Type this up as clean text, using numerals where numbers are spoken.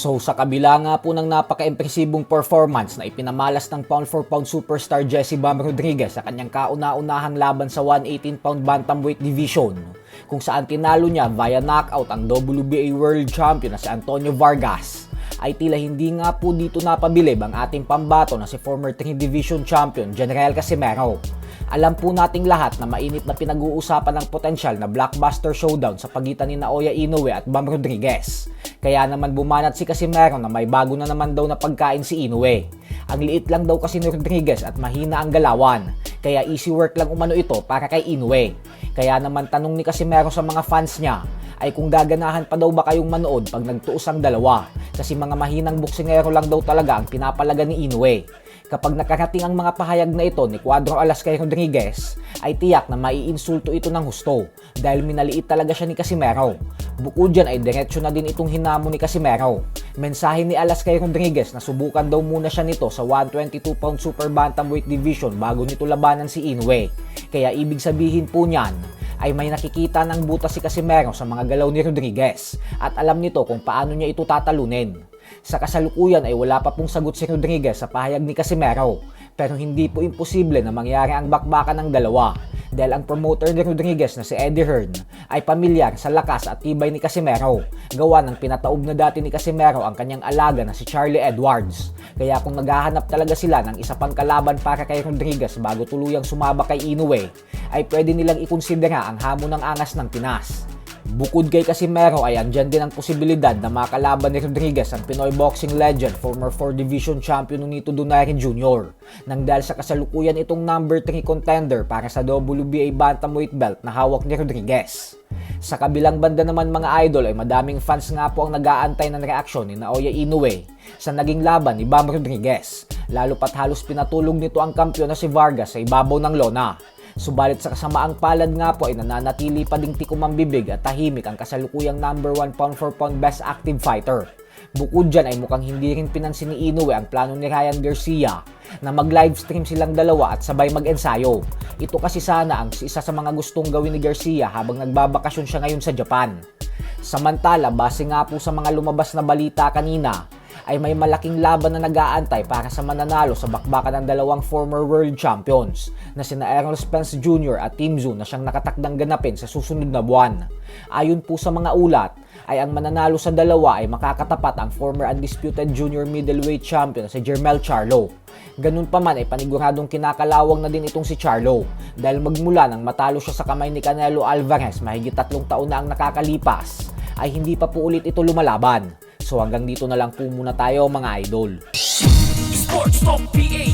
So sa kabila nga po ng napaka-impresibong performance na ipinamalas ng pound for pound superstar Jesse Bam Rodriguez sa kanyang kauna-unahang laban sa 118-pound bantamweight division, kung saan tinalo niya via knockout ang WBA World Champion na si Antonio Vargas, ay tila hindi nga po dito napabilib ang ating pambato na si former 3 Division Champion General Casimero. Alam po nating lahat na mainit na pinag-uusapan ng potensyal na blockbuster showdown sa pagitan ni Naoya Inoue at Bam Rodriguez. Kaya naman bumanat si Casimero na may bago na naman daw na pagkain si Inoue. Ang liit lang daw kasi ni Rodriguez at mahina ang galawan, kaya easy work lang umano ito para kay Inoue. Kaya naman tanong ni Casimero sa mga fans niya ay kung gaganahan pa daw ba kayong manood pag nagtuos ang dalawa, kasi mga mahinang boksingero lang daw talaga ang pinapalaga ni Inoue. Kapag nakarating ang mga pahayag na ito ni Cuadro Alascay Rodriguez, ay tiyak na maiinsulto ito ng husto dahil minaliit talaga siya ni Casimero. Bukod dyan ay diretsyo na din itong hinamo ni Casimero. Mensahe ni Alascay Rodriguez na subukan daw muna siya nito sa 122-pound super bantamweight division bago nito labanan si Inoue. Kaya ibig sabihin po niyan ay may nakikita ng butas si Casimero sa mga galaw ni Rodriguez at alam nito kung paano niya ito tatalunin. Sa kasalukuyan ay wala pa pong sagot si Rodriguez sa pahayag ni Casimero, pero hindi po imposible na mangyari ang bakbakan ng dalawa dahil ang promoter ni Rodriguez na si Eddie Hearn ay pamilyar sa lakas at tibay ni Casimero, gawa ng pinataob na dati ni Casimero ang kanyang alaga na si Charlie Edwards. Kaya kung naghahanap talaga sila ng isa pang kalaban para kay Rodriguez bago tuluyang sumaba kay Inoue, ay pwede nilang ikonsidera ang hamon ng angas ng Pinas. Bukod kay Casimero ay andyan din ang posibilidad na makalaban ni Rodriguez ang Pinoy boxing legend, former 4 Division Champion Nonito Donaire Jr. nang dahil sa kasalukuyan itong number 3 contender para sa WBA bantamweight belt na hawak ni Rodriguez. Sa kabilang banda naman mga idol ay madaming fans nga po ang nag-aantay ng reaksyon ni Naoya Inoue sa naging laban ni Bam Rodriguez, lalo pat halos pinatulog nito ang kampiyon na si Vargas sa ibabaw ng lona. Subalit sa kasamaang palad nga po ay nananatili pa ding tikumambibig at tahimik ang kasalukuyang number 1 pound for pound best active fighter. Bukod dyan ay mukhang hindi rin pinansin ni Inoue ang plano ni Ryan Garcia na mag-livestream silang dalawa at sabay mag-ensayo. Ito kasi sana ang isa sa mga gustong gawin ni Garcia habang nagbabakasyon siya ngayon sa Japan. Samantala, base nga po sa mga lumabas na balita kanina, ay may malaking laban na nag-aantay para sa mananalo sa bakbakan ng dalawang former world champions na sina Errol Spence Jr. at Tim Tszyu na siyang nakatakdang ganapin sa susunod na buwan. Ayon po sa mga ulat, ay ang mananalo sa dalawa ay makakatapat ang former undisputed junior middleweight champion si Jermell Charlo. Ganun pa man ay paniguradong kinakalawang na din itong si Charlo dahil magmula nang matalo siya sa kamay ni Canelo Alvarez mahigit 3 taon na ang nakakalipas, ay hindi pa po ulit ito lumalaban. So hanggang dito na lang po muna tayo mga idol. Sports Talk PH